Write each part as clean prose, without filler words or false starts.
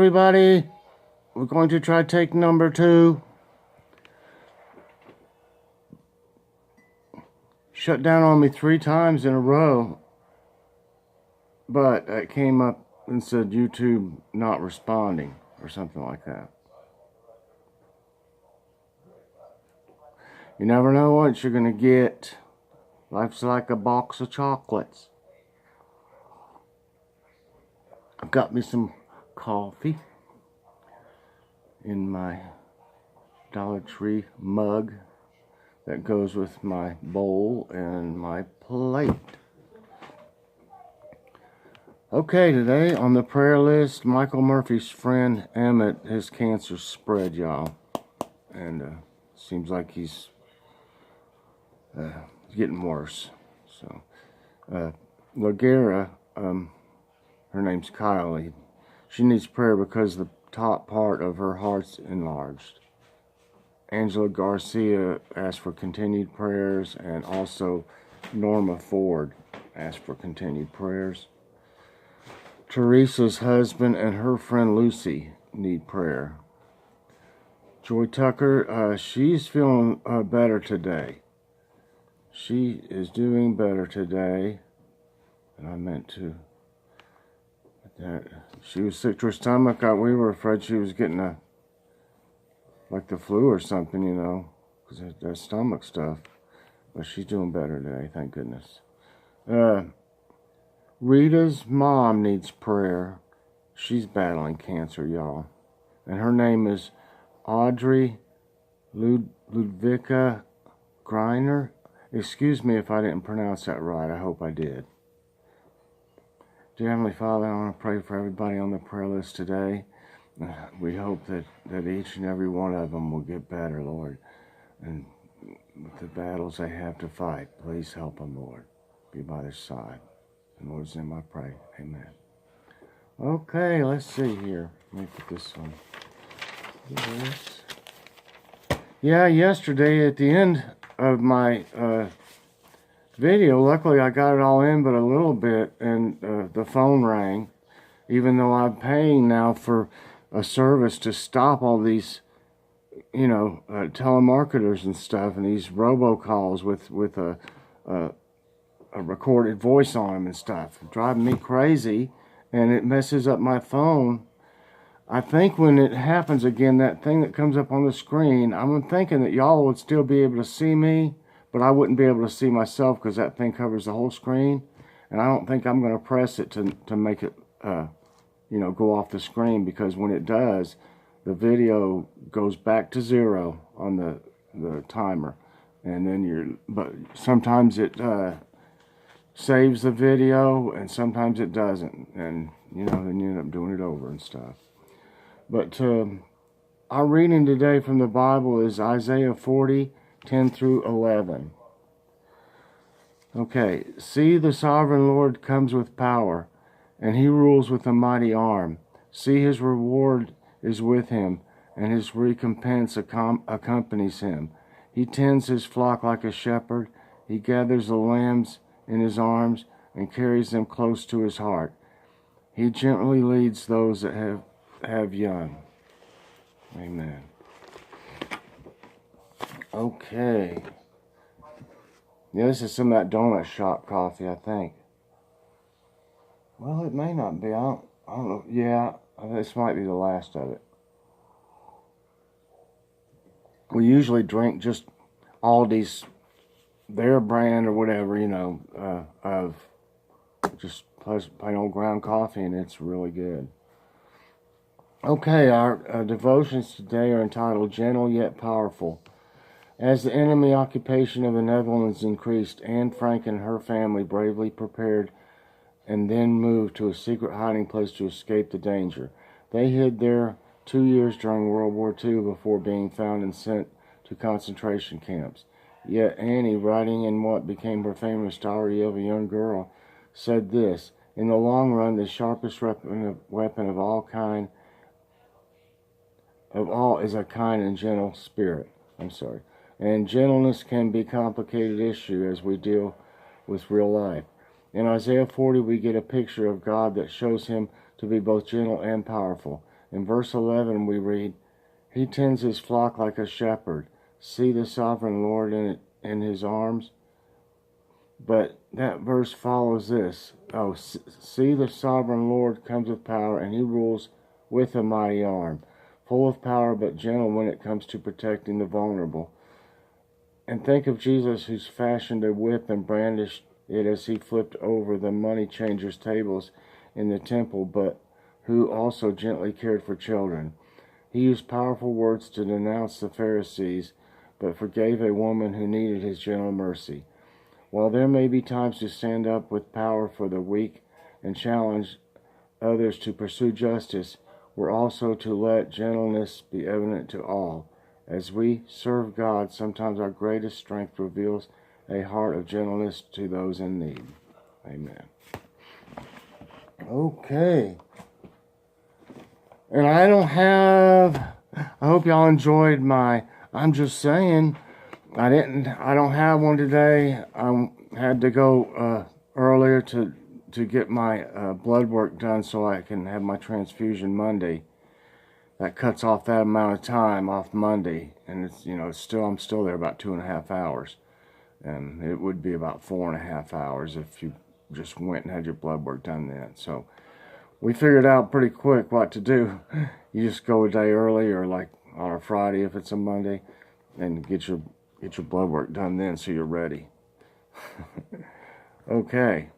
everybody. We're going to try take number 2. Shut down on me 3 times in a row. But it came up and said YouTube not responding or something like that. You never know what you're going to get. Life's like a box of chocolates. I've got me some coffee in my Dollar Tree mug that goes with my bowl and my plate. Okay, today on the prayer list, Michael Murphy's friend Emmett, his cancer spread, y'all. And seems like he's getting worse. So, Lagera, her name's Kylie. She needs prayer because the top part of her heart's enlarged. Angela Garcia asked for continued prayers, and also Norma Ford asked for continued prayers. Teresa's husband and her friend Lucy need prayer. Joy Tucker, she's feeling better today. She is doing better today. And I meant to. She was sick to her stomach. We were afraid she was getting like the flu or something, you know, because of that stomach stuff. But she's doing better today, thank goodness. Rita's mom needs prayer. She's battling cancer, y'all. And her name is Audrey Ludvika Greiner. Excuse me if I didn't pronounce that right. I hope I did. Dear Heavenly Father, I want to pray for everybody on the prayer list today. We hope that each and every one of them will get better, Lord. And with the battles they have to fight, please help them, Lord. Be by their side. In the Lord's name I pray. Amen. Okay, let's see here. Let me put this on. Yes. Yeah, yesterday at the end of my video, luckily I got it all in but a little bit, and the phone rang, even though I'm paying now for a service to stop all these, you know, telemarketers and stuff, and these robocalls with a recorded voice on them and stuff. It's driving me crazy, and it messes up my phone. I think when it happens again, that thing that comes up on the screen, I'm thinking that y'all would still be able to see me, but I wouldn't be able to see myself because that thing covers the whole screen. And I don't think I'm going to press it to make it, you know, go off the screen, because when it does, the video goes back to 0 on the timer. And then but sometimes it saves the video and sometimes it doesn't. And, you know, then you end up doing it over and stuff. But our reading today from the Bible is Isaiah 40, 10 through 11. Okay, see, the sovereign Lord comes with power, and he rules with a mighty arm. See, his reward is with him, and his recompense accompanies him. He tends his flock like a shepherd. He gathers the lambs in his arms and carries them close to his heart. He gently leads those that have young. Amen. Okay. Yeah, this is some of that donut shop coffee, I think. Well, it may not be. I don't know. Yeah, this might be the last of it. We usually drink just Aldi's, their brand or whatever, you know, of just plain old ground coffee, and it's really good. Okay, our devotions today are entitled Gentle Yet Powerful. As the enemy occupation of the Netherlands increased, Anne Frank and her family bravely prepared and then moved to a secret hiding place to escape the danger. They hid there 2 years during World War II before being found and sent to concentration camps. Yet Annie, writing in what became her famous diary of a young girl, said this: in the long run, the sharpest weapon of all is a kind and gentle spirit. And gentleness can be a complicated issue as we deal with real life. In Isaiah 40, we get a picture of God that shows him to be both gentle and powerful. In verse 11 we read, He tends his flock like a shepherd. See the sovereign Lord in his arms. But that verse follows this. Oh, see the sovereign Lord comes with power, and he rules with a mighty arm. Full of power, but gentle when it comes to protecting the vulnerable. And think of Jesus, who's fashioned a whip and brandished it as he flipped over the money changers' tables in the temple, but who also gently cared for children. He used powerful words to denounce the Pharisees, but forgave a woman who needed his gentle mercy. While there may be times to stand up with power for the weak and challenge others to pursue justice, we're also to let gentleness be evident to all. As we serve God, sometimes our greatest strength reveals a heart of gentleness to those in need. Amen. Okay. And I hope y'all enjoyed I'm just saying, I don't have one today. I had to go earlier to get my blood work done so I can have my transfusion Monday. That cuts off that amount of time off Monday, and I'm still there about 2.5 hours, and it would be about 4.5 hours if you just went and had your blood work done then. So we figured out pretty quick what to do. You just go a day early, or like on a Friday if it's a Monday, and get your blood work done then so you're ready. Okay.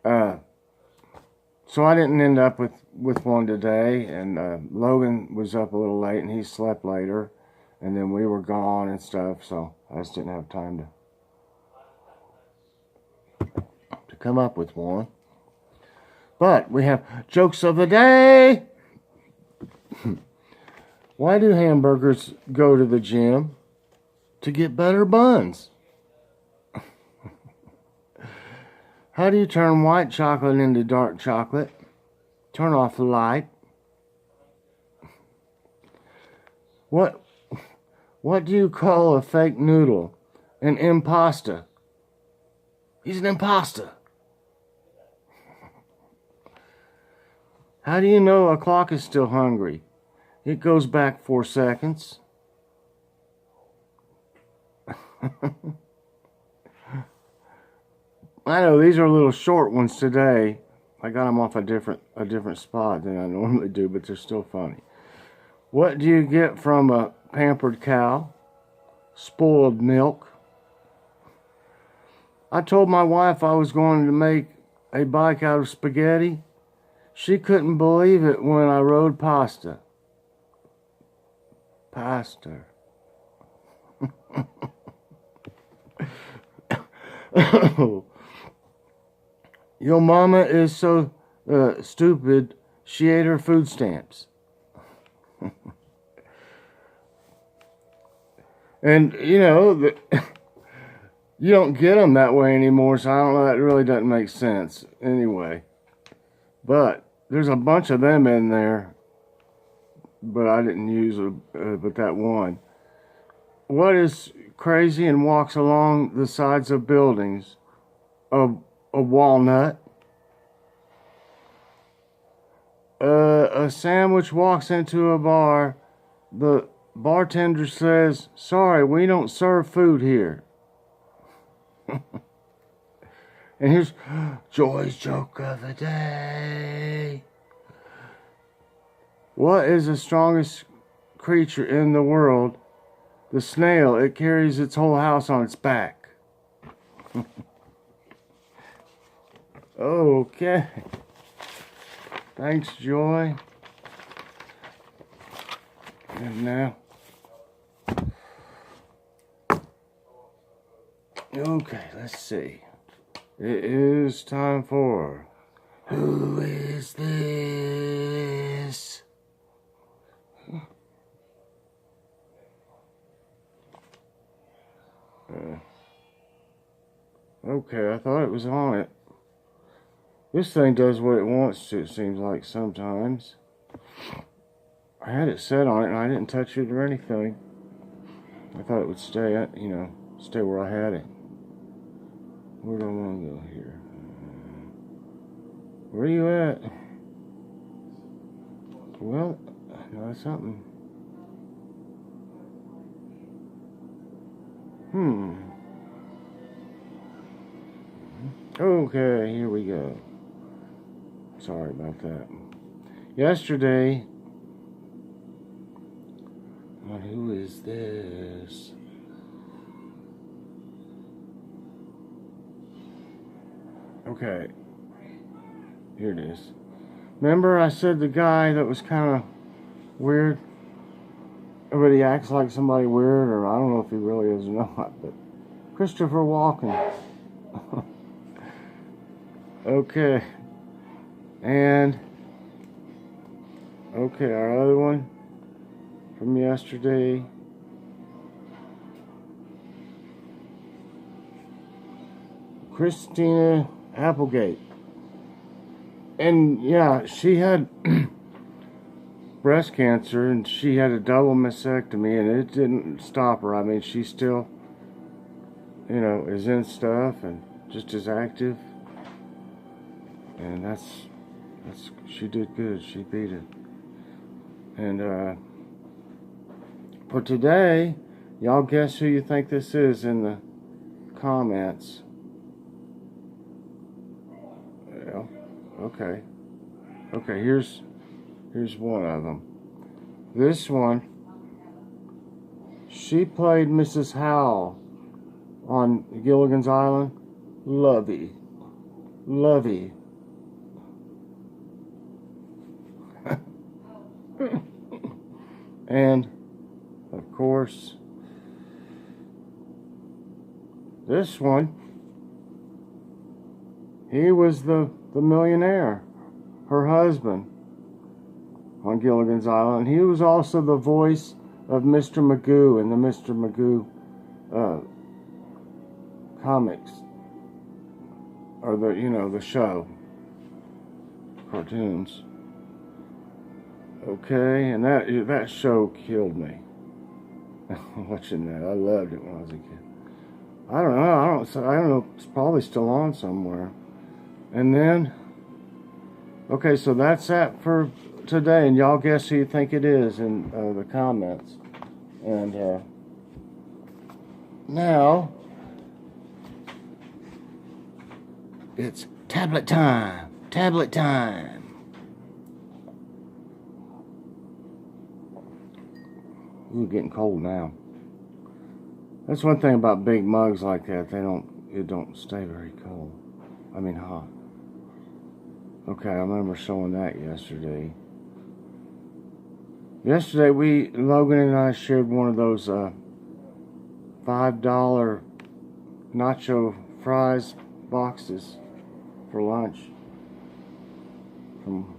So I didn't end up with one today, and Logan was up a little late and he slept later, and then we were gone and stuff, so I just didn't have time to come up with one. But we have jokes of the day. Why do hamburgers go to the gym? To get better buns. How do you turn white chocolate into dark chocolate? Turn off the light. What do you call a fake noodle? An impasta. He's an imposter. How do you know a clock is still hungry? It goes back 4 seconds. I know these are a little short ones today. I got them off a different spot than I normally do, but they're still funny. What do you get from a pampered cow? Spoiled milk. I told my wife I was going to make a bike out of spaghetti. She couldn't believe it when I rode pasta. Pasta. Your mama is so stupid, she ate her food stamps. And, you don't get them that way anymore, so I don't know, that really doesn't make sense anyway. But there's a bunch of them in there, but I didn't use but that one. What is crazy and walks along the sides of buildings? A walnut. A sandwich walks into a bar. The bartender says, "Sorry, we don't serve food here." And here's Joy's joke of the day. What is the strongest creature in the world? The snail. It carries its whole house on its back. Okay. Thanks, Joy. And now. Okay, let's see. It is time for Who Is This? Okay, I thought it was on it. This thing does what it wants to, it seems like sometimes. I had it set on it and I didn't touch it or anything. I thought it would stay, stay where I had it. Where do I want to go here? Where are you at? Well, that's something. Okay, here we go. Sorry about that. Yesterday, who is this? Okay, here it is. Remember I said the guy that was kind of weird? But he acts like somebody weird, or I don't know if he really is or not, but Christopher Walken. Okay. And, okay, our other one from yesterday. Christina Applegate. And yeah, she had breast cancer, and she had a double mastectomy, and it didn't stop her. I mean, she still, is in stuff and just as active. And that's she did good. She beat it. And for today, y'all guess who you think this is in the comments. Well, okay. Okay, here's one of them. This one, she played Mrs. Howell on Gilligan's Island. Lovey. And, of course, this one, he was the millionaire, her husband, on Gilligan's Island. He was also the voice of Mr. Magoo in the Mr. Magoo comics, or the show, cartoons. Okay, and that show killed me. Watching that, I loved it when I was a kid. I don't know. It's probably still on somewhere. And then, okay, so that's that for today, and y'all guess who you think it is in the comments. And now it's tablet time. Ooh, getting cold now. That's one thing about big mugs like that. It don't stay very cold. I mean hot. Okay, I remember showing that yesterday. Yesterday, Logan and I shared one of those $5 nacho fries boxes for lunch from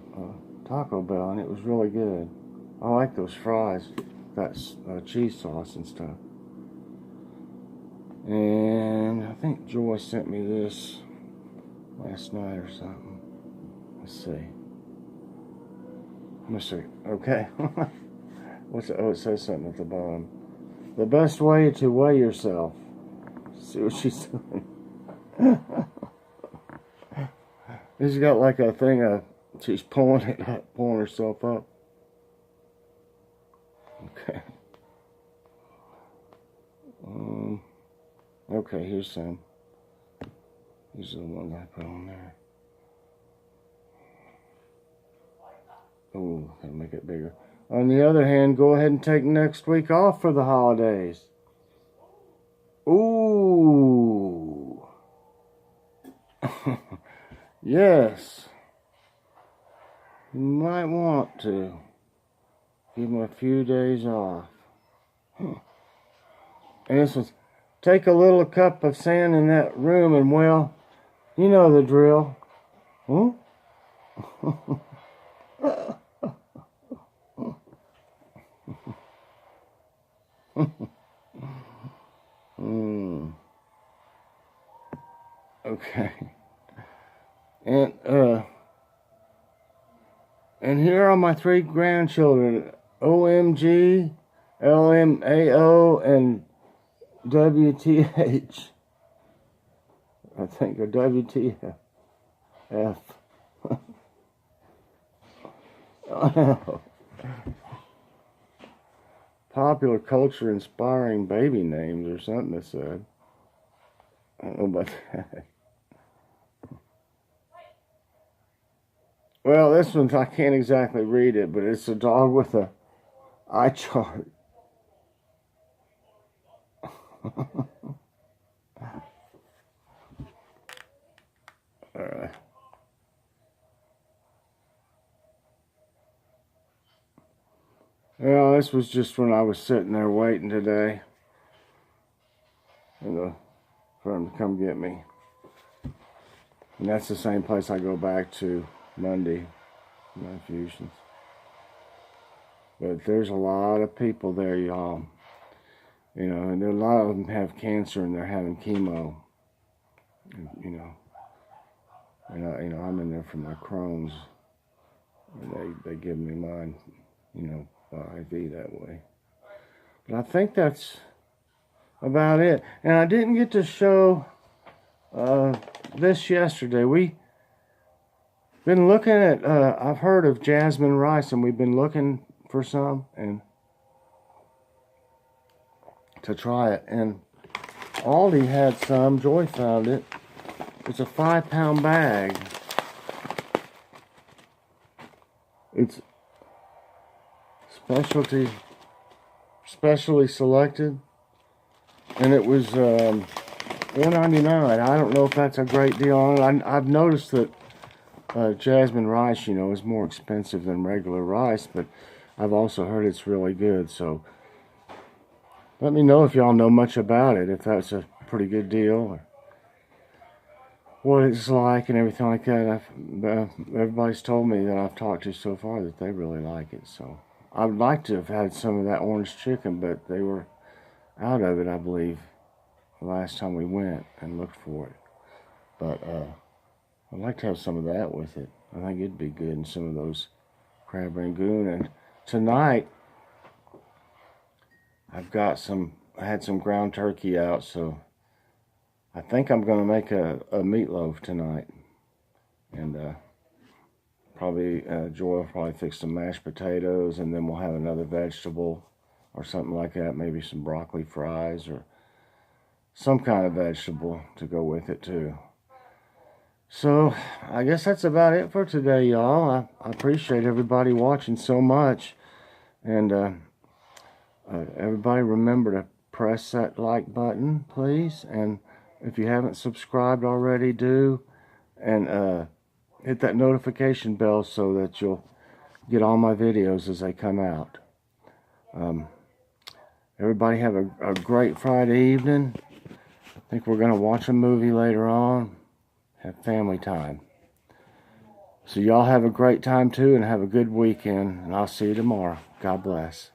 Taco Bell, and it was really good. I like those fries. That's cheese sauce and stuff. And I think Joy sent me this last night or something. Let's see. Let me see. Okay. What's it? Oh, it says something at the bottom. The best way to weigh yourself. See what she's doing. She's got like a thing. She's pulling herself up. Okay. Okay, here's some. These are the ones I put on there. Oh, gotta make it bigger. On the other hand, go ahead and take next week off for the holidays. Ooh. Yes. You might want to give them a few days off. And this was, take a little cup of sand in that room and, well, you know the drill. Huh? Okay. And here are my 3 grandchildren, OMG, LMAO, and WTH. I think, or WTF. popular culture inspiring baby names or something it said. I don't know about that. Well, this one, I can't exactly read it, but it's a dog with a eye chart. Alright. Well, this was just when I was sitting there waiting today for him to come get me. And that's the same place I go back to Monday, my infusions. But there's a lot of people there, y'all. You know, and a lot of them have cancer and they're having chemo. And, you know, and I'm in there for my Crohn's. And they give me mine, you know, by IV that way. But I think that's about it. And I didn't get to show this yesterday. We've been looking at, I've heard of jasmine rice, and we've been looking for some and to try it. And Aldi had some. Joy found it. It's a 5-pound bag. It's specially selected, and it was $4.99. I don't know if that's a great deal on it. I've noticed that jasmine rice, you know, is more expensive than regular rice, but I've also heard it's really good. So let me know if y'all know much about it, if that's a pretty good deal, or what it's like and everything like that. Everybody's told me that I've talked to so far that they really like it. So I would like to have had some of that orange chicken, but they were out of it, I believe, the last time we went and looked for it. But I'd like to have some of that with it. I think it'd be good, in some of those crab rangoon. And tonight, I had some ground turkey out, so I think I'm going to make a meatloaf tonight. And probably Joy will probably fix some mashed potatoes, and then we'll have another vegetable or something like that. Maybe some broccoli fries or some kind of vegetable to go with it too. So I guess that's about it for today, y'all. I appreciate everybody watching so much. And everybody remember to press that like button, please. And if you haven't subscribed already, do. And hit that notification bell so that you'll get all my videos as they come out. Everybody have a great Friday evening. I think we're going to watch a movie later on. Have family time. So y'all have a great time too, and have a good weekend. And I'll see you tomorrow. God bless.